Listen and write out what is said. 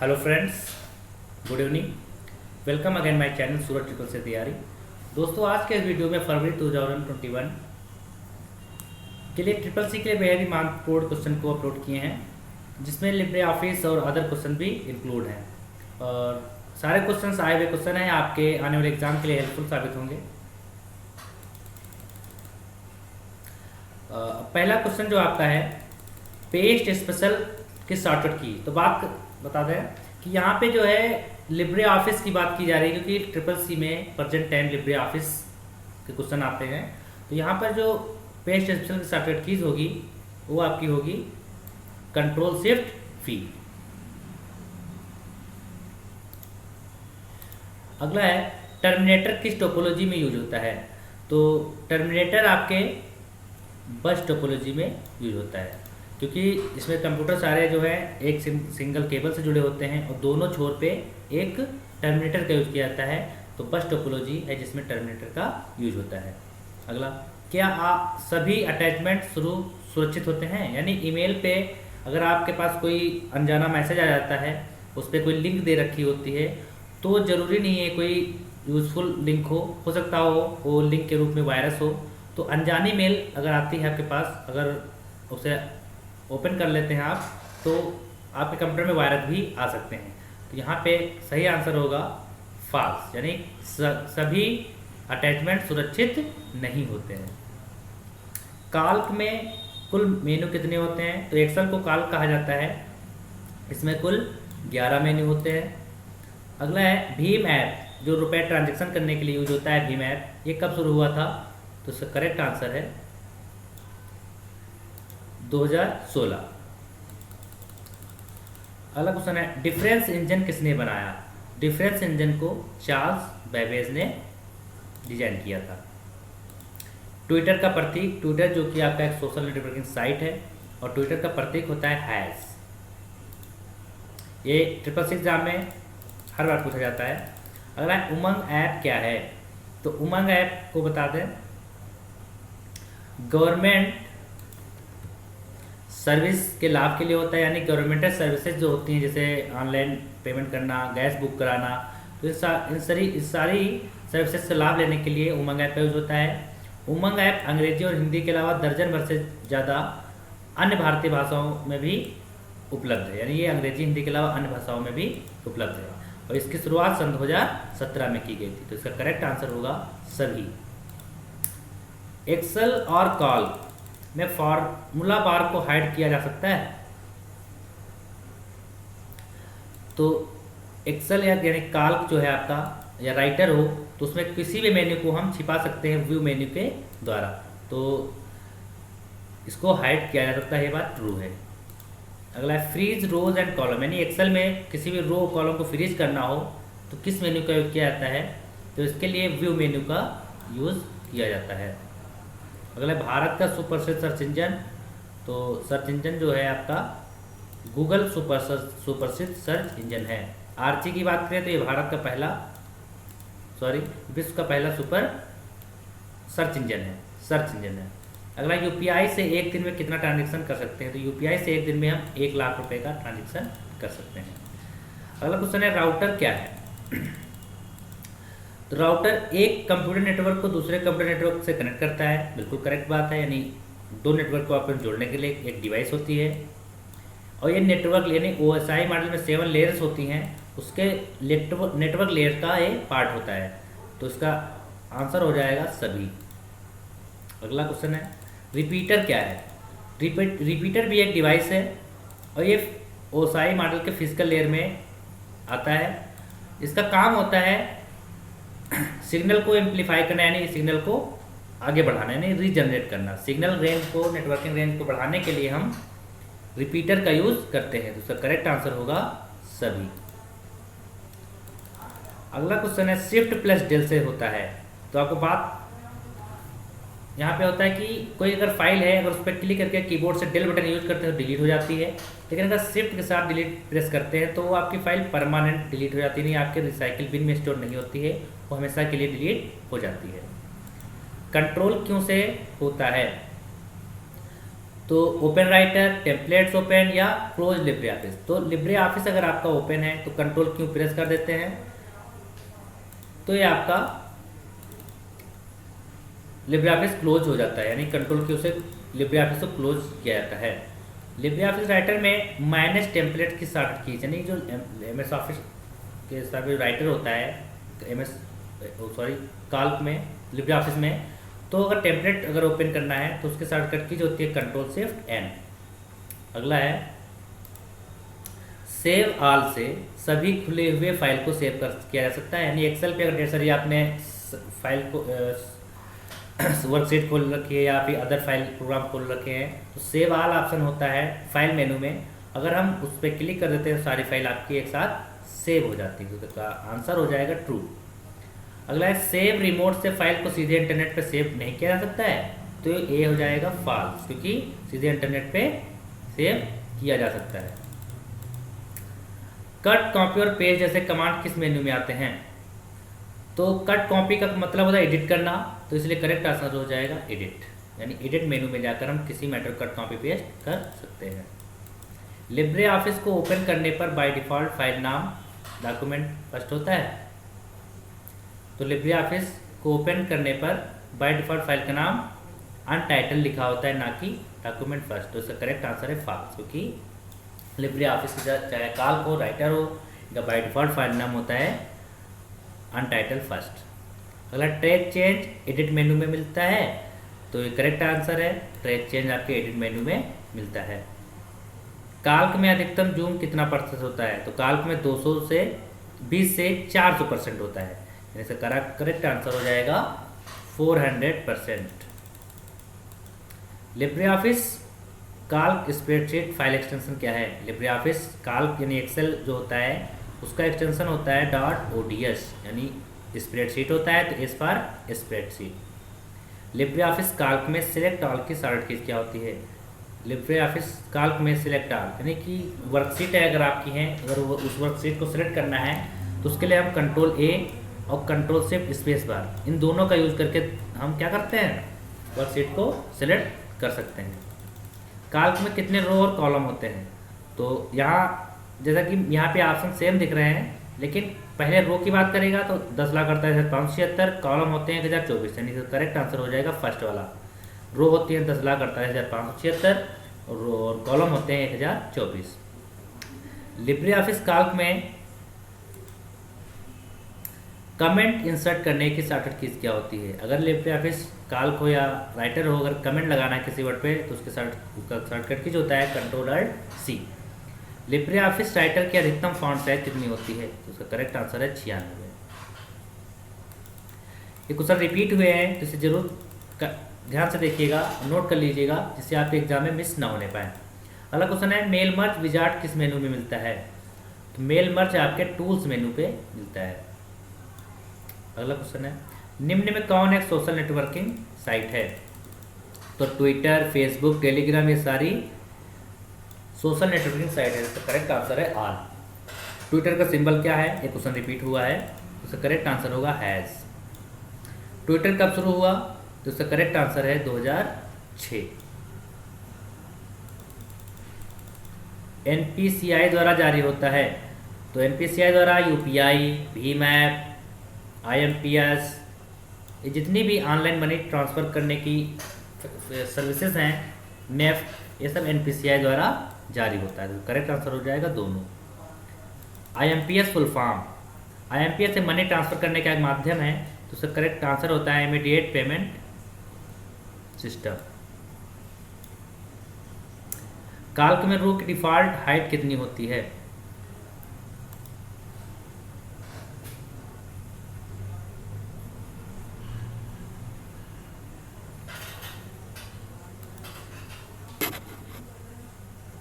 Hello friends, good evening. Welcome again my channel Suraj triple से तैयारी। दोस्तों, आज के इस वीडियो में फरवरी 2021 के लिए ट्रिपल सी के लिए बेहद ही महत्वपूर्ण क्वेश्चन को अपलोड किए हैं, जिसमें लिब्रे ऑफिस और अदर क्वेश्चन भी इंक्लूड हैं। और सारे क्वेश्चन आए हुए क्वेश्चन हैं, आपके आने वाले एग्जाम के लिए हेल्पफुल साबित होंगे। पहला क्वेश्चन जो आपका है, पेस्ट स्पेशल की शॉर्टकट की। तो बात बता दें कि यहाँ पे जो है लिब्रे ऑफिस की बात की जा रही है, क्योंकि ट्रिपल सी में प्रेजेंट टाइम लिब्रे ऑफिस के क्वेश्चन आते हैं। तो यहाँ पर जो पेस्ट स्पेशल की शॉर्टकट कीज होगी वो आपकी होगी कंट्रोल शिफ्ट V। अगला है, टर्मिनेटर किस टोपोलॉजी में यूज होता है। तो टर्मिनेटर आपके बस टोपोलॉजी में यूज होता है, क्योंकि इसमें कंप्यूटर सारे जो है एक सिंगल केबल से जुड़े होते हैं और दोनों छोर पे एक टर्मिनेटर का यूज किया जाता है। तो बस टोपोलॉजी है जिसमें टर्मिनेटर का यूज होता है। अगला, क्या आप सभी अटैचमेंट सुरक्षित होते हैं। यानी ईमेल पे अगर आपके पास कोई अनजाना मैसेज आ जाता है, उस पर कोई लिंक दे रखी होती है, तो ज़रूरी नहीं है कोई यूज़फुल लिंक हो सकता हो वो लिंक के रूप में वायरस हो। तो अनजानी मेल अगर आती है आपके पास, अगर उसे ओपन कर लेते हैं आप, तो आपके कंप्यूटर में वायरस भी आ सकते हैं। तो यहाँ पे सही आंसर होगा फॉल्स, यानी सभी अटैचमेंट सुरक्षित नहीं होते हैं। काल्क में कुल मेनू कितने होते हैं। तो एक्सेल को काल्क कहा जाता है, इसमें कुल 11 मेनू होते हैं। अगला है भीम ऐप, जो रुपए ट्रांजेक्शन करने के लिए यूज होता है। भीम ऐप ये कब शुरू हुआ था। तो इसका करेक्ट आंसर है 2016। अगला क्वेश्चन है, डिफरेंस इंजन किसने बनाया। डिफरेंस इंजन को चार्ल्स बेबेज ने डिजाइन किया था। ट्विटर का प्रतीक, ट्विटर जो कि आपका एक सोशल नेटवर्किंग साइट है, और ट्विटर का प्रतीक होता है हैश। ये ट्रिपल सी एग्जाम में हर बार पूछा जाता है। अगला, उमंग ऐप क्या है। तो उमंग ऐप को बता दें, गवर्नमेंट सर्विस के लाभ के लिए होता है। यानी गवर्नमेंटल सर्विसेज जो होती हैं, जैसे ऑनलाइन पेमेंट करना, गैस बुक कराना, तो इन सारी सर्विसेज से लाभ लेने के लिए उमंग ऐप का यूज होता है। उमंग ऐप अंग्रेजी और हिंदी के अलावा दर्जन भर से ज़्यादा अन्य भारतीय भाषाओं में भी उपलब्ध है। यानी ये अंग्रेजी हिंदी के अलावा अन्य भाषाओं में भी उपलब्ध है, और इसकी शुरुआत सन 2017 में की गई थी। तो इसका करेक्ट आंसर होगा सभी। एक्सेल और कॉल में फॉर्मूला बार को हाइड किया जा सकता है। तो एक्सेल यानी काल्क जो है आपका, या राइटर हो, तो उसमें किसी भी मेन्यू को हम छिपा सकते हैं व्यू मेन्यू के द्वारा। तो इसको हाइड किया जा सकता है, ये बात ट्रू है। अगला है, फ्रीज रोज एंड कॉलम। यानी एक्सेल में किसी भी रो कॉलम को फ्रीज करना हो तो किस मेन्यू का यूज किया जाता है। तो इसके लिए व्यू मेन्यू का यूज किया जाता है। अगला, भारत का सुप्रसिद्ध सर्च इंजन। तो सर्च इंजन जो है आपका गूगल सुप्रसिद्ध सर्च इंजन है। आर्ची की बात करें तो ये भारत का विश्व का पहला सुपर सर्च इंजन है। अगला, यूपीआई से एक दिन में कितना ट्रांजेक्शन कर सकते हैं। तो यूपीआई से एक दिन में हम 1 लाख रुपए का ट्रांजेक्शन कर सकते हैं। अगला क्वेश्चन है, राउटर क्या है। तो राउटर एक कंप्यूटर नेटवर्क को दूसरे कंप्यूटर नेटवर्क से कनेक्ट करता है। बिल्कुल करेक्ट बात है, यानी दो नेटवर्क को आपस में जोड़ने के लिए एक डिवाइस होती है। और ये नेटवर्क यानी OSI मॉडल में 7 लेयर्स होती हैं, उसके नेटवर्क लेयर का एक पार्ट होता है। तो इसका आंसर हो जाएगा सभी। अगला क्वेश्चन है, रिपीटर क्या है। रिपीटर भी एक डिवाइस है, और ये OSI मॉडल के फिजिकल लेयर में आता है। इसका काम होता है सिग्नल को एम्पलीफाई करना, यानी सिग्नल को आगे बढ़ाना, यानी रीजनरेट करना। सिग्नल रेंज को, नेटवर्किंग रेंज को बढ़ाने के लिए हम रिपीटर का यूज करते हैं। तो इसका करेक्ट आंसर होगा सभी। अगला क्वेश्चन है, शिफ्ट प्लस डेल से होता है। तो आपको बात यहाँ पे होता है कि कोई अगर फाइल है, अगर उस पर क्लिक करके कीबोर्ड से डेल बटन यूज करते हैं तो डिलीट हो जाती है। लेकिन अगर शिफ्ट के साथ डिलीट प्रेस करते हैं तो वो आपकी फाइल परमानेंट डिलीट हो जाती है, नहीं आपके रिसाइकिल बिन में स्टोर नहीं होती है, वो हमेशा के लिए डिलीट हो जाती है। कंट्रोल क्यों से होता है। तो ओपन राइटर, टेम्पलेट्स ओपन या क्लोज लिब्रे ऑफिस। तो लिब्रे ऑफिस अगर आपका ओपन है तो कंट्रोल क्यों प्रेस कर देते हैं, तो ये आपका लिब्रे ऑफिस क्लोज हो जाता है, यानी कंट्रोल क्यू से लिब्रे ऑफिस को क्लोज किया जाता है। लिब्रे ऑफिस राइटर में माइनस टेम्पलेट की शॉर्ट की, यानी जो एमएस ऑफिस के साथ राइटर होता है काल्क में, लिब्रे ऑफिस में, तो अगर टेम्पलेट अगर ओपन करना है तो उसके शॉर्टकट की जो होती है कंट्रोल शिफ्ट एन। अगला है सेव ऑल से सभी खुले हुए फाइल को सेव किया जा सकता है, यानी एक्सेल पे अगर ढेर सारी आपने फाइल को वर्कशीट खोल रखी है या फिर अदर फाइल प्रोग्राम खोल रखे हैं तो सेव ऑल ऑप्शन होता है फाइल मेनू में, अगर हम उस पर क्लिक कर देते हैं सारी फाइल आपकी एक साथ सेव हो जाती है, तो उसका आंसर हो जाएगा ट्रू। अगला है सेव रिमोट से फाइल को सीधे इंटरनेट पे सेव नहीं किया जा सकता है, तो ये हो जाएगा फॉल्स, क्योंकि सीधे इंटरनेट पे सेव किया जा सकता है। कट, कॉपी और पेस्ट जैसे कमांड किस मेन्यू में आते हैं, तो कट कॉपी का मतलब होता है एडिट करना, तो इसलिए करेक्ट आंसर हो जाएगा एडिट, यानी एडिट मेनू में जाकर हम किसी मैटर कट कॉपी पेस्ट कर सकते हैं। लिब्रे ऑफिस को ओपन करने पर बाय डिफ़ॉल्ट फाइल नाम डॉक्यूमेंट फर्स्ट होता है, तो लिब्रे ऑफिस को ओपन करने पर बाय डिफ़ॉल्ट फाइल का नाम अनटाइटल लिखा होता है, ना कि डॉक्यूमेंट फर्स्ट, तो इसका करेक्ट आंसर है फॉल्स, क्योंकि लिब्रे ऑफिस चाहे काल्क हो, राइटर हो, इनका बाय डिफ़ॉल्ट फाइल नाम होता है अनटाइटल फर्स्ट। अगला ट्रैक चेंज एडिट मेनू में मिलता है, तो ये करेक्ट आंसर है, ट्रैक चेंज आपके एडिट मेनू में मिलता है। काल्क में अधिकतम जूम कितना % होता है, तो काल्क में 220 से 400% होता है, यानी इसका करेक्ट आंसर हो जाएगा 400%। लिब्रे ऑफिस काल्क स्प्रेडशीट फाइल एक्सटेंशन क्या है, लिब्रे ऑफिस काल्क यानी एक्सेल जो होता है उसका एक्सटेंशन होता है .ods, यानी स्प्रेडशीट होता है तो S for spreadsheet. Libre office काल्क में सिलेक्ट ऑल की शॉर्ट कीज क्या होती है, लिब्रे ऑफिस काल्क में सिलेक्ट ऑल यानी कि वर्कशीट है अगर आपकी है, अगर वो उस वर्कशीट को सिलेक्ट करना है तो उसके लिए हम कंट्रोल ए और कंट्रोल शिफ्ट स्पेस बार इन दोनों का यूज़ करके हम क्या करते हैं, वर्कशीट को सिलेक्ट कर सकते हैं। काल्क में कितने रो और कॉलम होते हैं, तो यहाँ जैसा कि यहाँ पे ऑप्शन सेम दिख रहे हैं, लेकिन पहले रो की बात करेगा तो 10 लाख करता है 576, कॉलम होते हैं 1024, यानी करेक्ट आंसर हो जाएगा फर्स्ट वाला। रो होती है 10 लाख करता है 1576 और कॉलम होते हैं 1024। लिब्रे ऑफिस काल्क में कमेंट इंसर्ट करने की शॉर्टकट कीज क्या होती है, अगर लिब्रे ऑफिस काल्क हो या राइटर हो, अगर कमेंट लगाना है किसी वर्ड पे तो उसके शॉर्टकट कीज होता है कंट्रोल-C। लिब्रे ऑफिस राइटर की अधिकतम फॉन्ट साइज कितनी होती है, तो उसका करेक्ट आंसर है 96। ये क्वेश्चन रिपीट हुए हैं तो इसे जरूर ध्यान से देखिएगा, नोट कर लीजिएगा, जिससे आपके एग्जाम में मिस ना होने पाए। अगला क्वेश्चन है मेल मर्ज विजार्ड किस मेनू में मिलता है, तो मेल मर्ज आपके टूल्स मेनू पे मिलता है। अगला क्वेश्चन है निम्न में कौन एक सोशल नेटवर्किंग साइट है, तो ट्विटर, फेसबुक, टेलीग्राम ये सारी सोशल नेटवर्किंग साइट है, इसका करेक्ट आंसर है ऑल। ट्विटर का सिंबल क्या है, ये क्वेश्चन रिपीट हुआ है, इसका करेक्ट आंसर होगा हैज़। ट्विटर कब शुरू हुआ, तो इसका करेक्ट आंसर है 2006। NPCI द्वारा जारी होता है, तो NPCI द्वारा UPI, भीम ऐप, IMPS, ये जितनी भी ऑनलाइन मनी ट्रांसफ़र करने की सर्विसेज हैं, नेफ्ट, ये सब NPCI द्वारा जारी होता है, तो करेक्ट आंसर हो जाएगा दोनों। IMPS फुल फॉर्म, IMPS से मनी ट्रांसफ़र करने का एक माध्यम है, तो उसका करेक्ट आंसर होता है इमीडिएट पेमेंट सिस्टम। काल्क में रो की डिफ़ॉल्ट हाइट कितनी होती है,